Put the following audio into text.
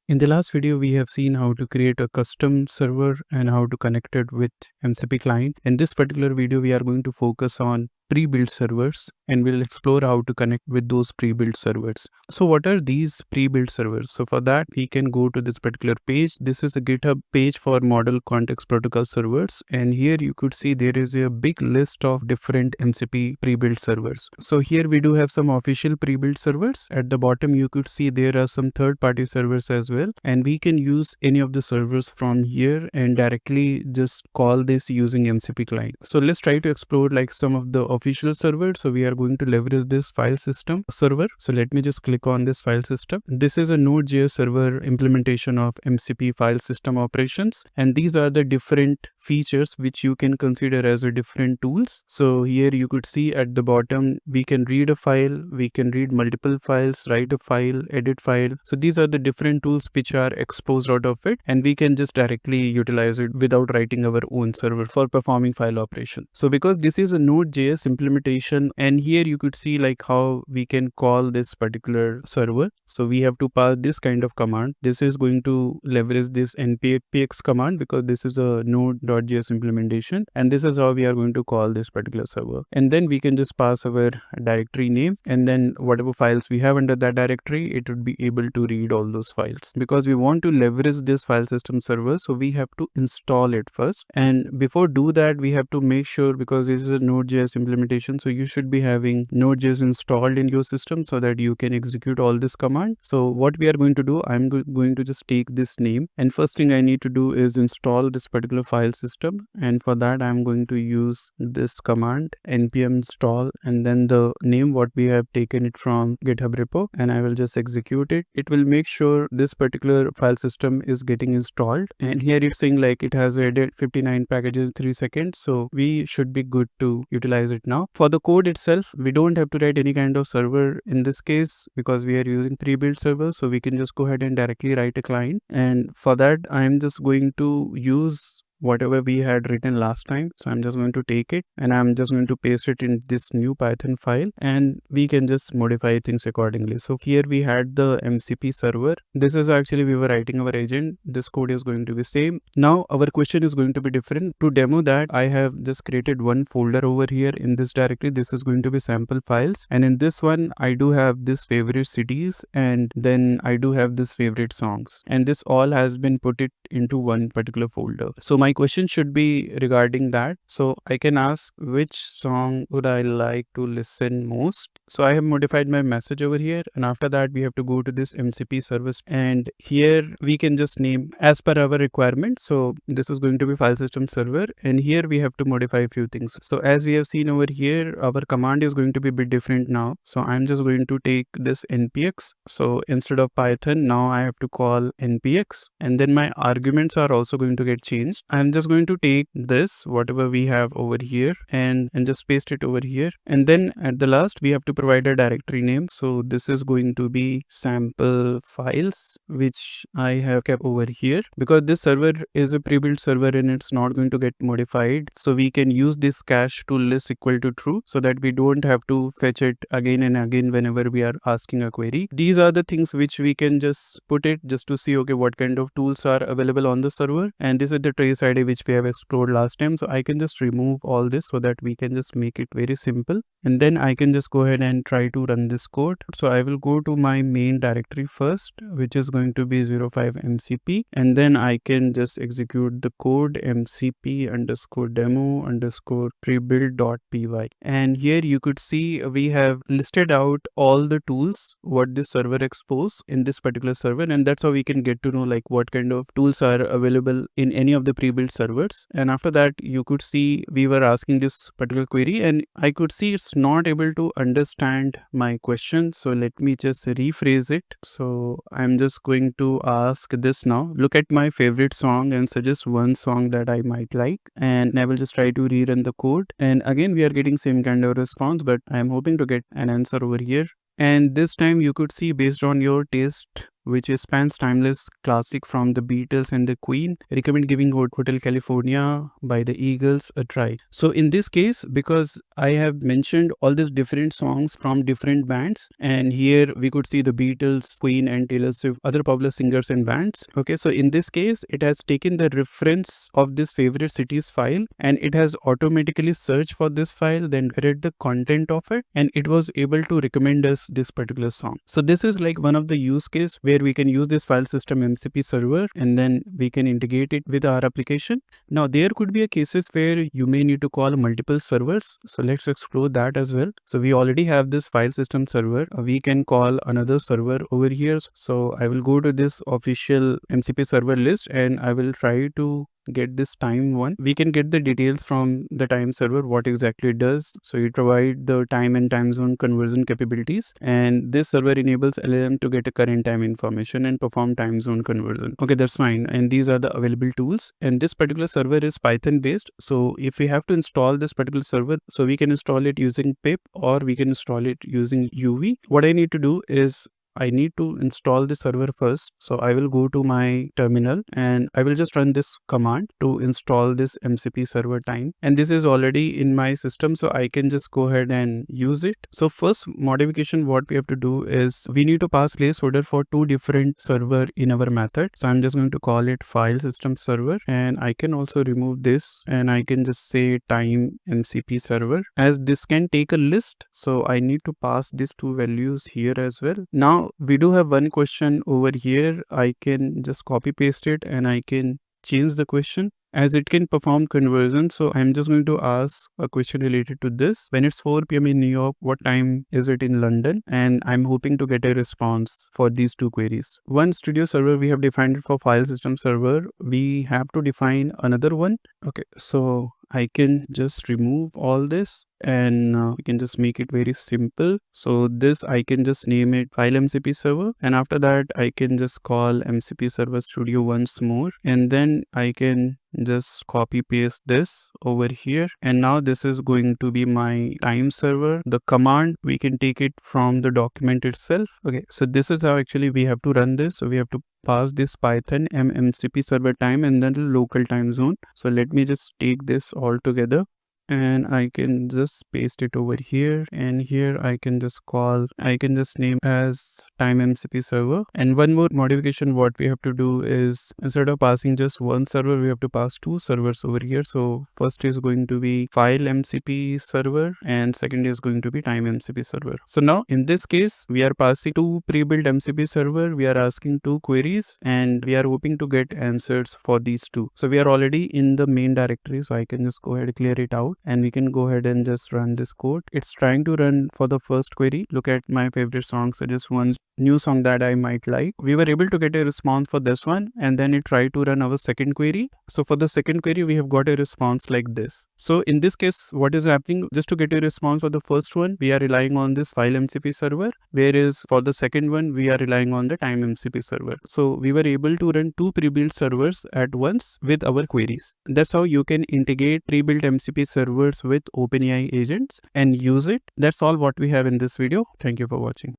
In the last video, we have seen how to create a custom server and how to connect it with MCP client. In this particular video, we are going to focus on pre-built servers and we'll explore how to connect with those pre-built servers. So what are these pre-built servers? So for that, we can go to this particular page. This is a GitHub page for model context protocol servers. And here you could see there is a big list of different MCP pre-built servers. So here we do have some official pre-built servers. At the bottom, you could see there are some third-party servers as well. And we can use any of the servers from here and directly just call this using MCP client. So let's try to explore like some of the official servers. So we are going to leverage this file system server. So let me just click on this file system. This is a Node.js server implementation of MCP file system operations. And these are the different features which you can consider as a different tools. So here you could see at the bottom, we can read a file, we can read multiple files, write a file, edit file. So these are the different tools which are exposed out of it, and we can just directly utilize it without writing our own server for performing file operation. So because this is a Node.js implementation, and here you could see like how we can call this particular server. So we have to pass this kind of command. This is going to leverage this npx command because this is a Node.js implementation, and this is how we are going to call this particular server. And then we can just pass our directory name, and then whatever files we have under that directory, it would be able to read all those files. Because we want to leverage this file system server, so we have to install it first. And before do that, we have to make sure, because this is a Node.js implementation, so you should be having Node.js installed in your system so that you can execute all this command. So what we are going to do, I'm going to just take this name, and first thing I need to do is install this particular file system. And for that, I'm going to use this command npm install and then the name what we have taken it from GitHub repo, and I will just execute it. It will make sure this particular file system is getting installed, and here it's saying like it has added 59 packages in 3 seconds, so we should be good to utilize it now. For the code itself, we don't have to write any kind of server in this case because we are using pre-built servers, so we can just go ahead and directly write a client. And for that, I am just going to use whatever we had written last time. So I'm just going to take it and I'm just going to paste it in this new Python file, and we can just modify things accordingly. So here we had the MCP server. This is actually we were writing our agent. This code is going to be same. Now our question is going to be different. To demo that, I have just created one folder over here in this directory. This is going to be sample files, and in this one I do have this favorite cities, and then I do have this favorite songs, and this all has been put it into one particular folder. So my question should be regarding that. So I can ask which song would I like to listen most. So I have modified my message over here, and after that we have to go to this MCP service, and here we can just name as per our requirement. So this is going to be file system server, and here we have to modify a few things. So as we have seen over here, our command is going to be a bit different now. So I'm just going to take this npx. So instead of Python, now I have to call npx, and then my arguments are also going to get changed. I'm just going to take this whatever we have over here and just paste it over here, and then at the last we have to provide a directory name. So this is going to be sample files, which I have kept over here because this server is a pre-built server and it's not going to get modified. So we can use this cache to list equal to true so that we don't have to fetch it again and again whenever we are asking a query. These are the things which we can just put it just to see okay what kind of tools are available on the server, and this is the trace ID which we have explored last time. So I can just remove all this so that we can just make it very simple, and then I can just go ahead and try to run this code. So I will go to my main directory first, which is going to be 05 MCP, and then I can just execute the code mcp underscore demo underscore prebuild.py. And here you could see we have listed out all the tools what this server exposes in this particular server, and that's how we can get to know like what kind of tools are available in any of the pre-built servers. And after that, you could see we were asking this particular query, and I could see it's not able to understand my question. So let me just rephrase it. So I'm just going to ask this now, look at my favorite song and suggest one song that I might like, and I will just try to rerun the code. And again, we are getting same kind of response, but I'm hoping to get an answer over here. And this time you could see based on your taste which is spans timeless classic from the Beatles and the Queen. Recommend giving Hotel California by the Eagles a try. So in this case, because I have mentioned all these different songs from different bands, and here we could see the Beatles, Queen, and Taylor Swift, other popular singers and bands. Okay, so in this case, it has taken the reference of this favorite cities file, and it has automatically searched for this file, then read the content of it, and it was able to recommend us this particular song. So this is like one of the use case where we can use this file system MCP server, and then we can integrate it with our application. Now there could be a cases where you may need to call multiple servers. So let's explore that as well. So we already have this file system server. We can call another server over here. So I will go to this official MCP server list, and I will try to get this time one. We can get the details from the time server, what exactly it does. So it provide the time and time zone conversion capabilities, and this server enables LLM to get a current time information and perform time zone conversion. Okay, that's fine. And these are the available tools, and this particular server is Python based. So if we have to install this particular server, so we can install it using pip, or we can install it using UV. What I need to do is I need to install the server first. So I will go to my terminal, and I will just run this command to install this MCP server time. And this is already in my system, so I can just go ahead and use it. So first modification, what we have to do is we need to pass placeholder for two different server in our method. So I'm just going to call it file system server, and I can also remove this, and I can just say time MCP server, as this can take a list. So I need to pass these two values here as well. Now we do have one question over here. I can just copy paste it, and I can change the question as it can perform conversion. So I'm just going to ask a question related to this. When it's 4 p.m. in New York, what time is it in London? And I'm hoping to get a response for these two queries. One studio server we have defined it for file system server. We have to define another one. Okay, so I can just remove all this, and we can just make it very simple. So this I can just name it file MCP server, and after that I can just call MCP server studio once more, and then I can just copy paste this over here, and now this is going to be my time server. The command, we can take it from the document itself. Okay, so this is how actually we have to run this. So we have to pass this Python MCP server time and then the local time zone. So let me just take this all together, and I can just paste it over here, and here I can just name as time MCP server. And one more modification what we have to do is, instead of passing just one server, we have to pass two servers over here. So first is going to be file MCP server, and second is going to be time MCP server. So now in this case, we are passing two pre-built MCP server, we are asking two queries, and we are hoping to get answers for these two. So we are already in the main directory, so I can just go ahead and clear it out, and we can go ahead and just run this code. It's trying to run for the first query. Look at my favorite songs. So just one new song that I might like. We were able to get a response for this one, and then it tried to run our second query. So for the second query, we have got a response like this. So in this case, what is happening, just to get a response for the first one, we are relying on this file MCP server, whereas for the second one, we are relying on the time MCP server. So we were able to run two pre-built servers at once with our queries. That's how you can integrate pre-built MCP servers with OpenAI agents and use it. That's all what we have in this video. Thank you for watching.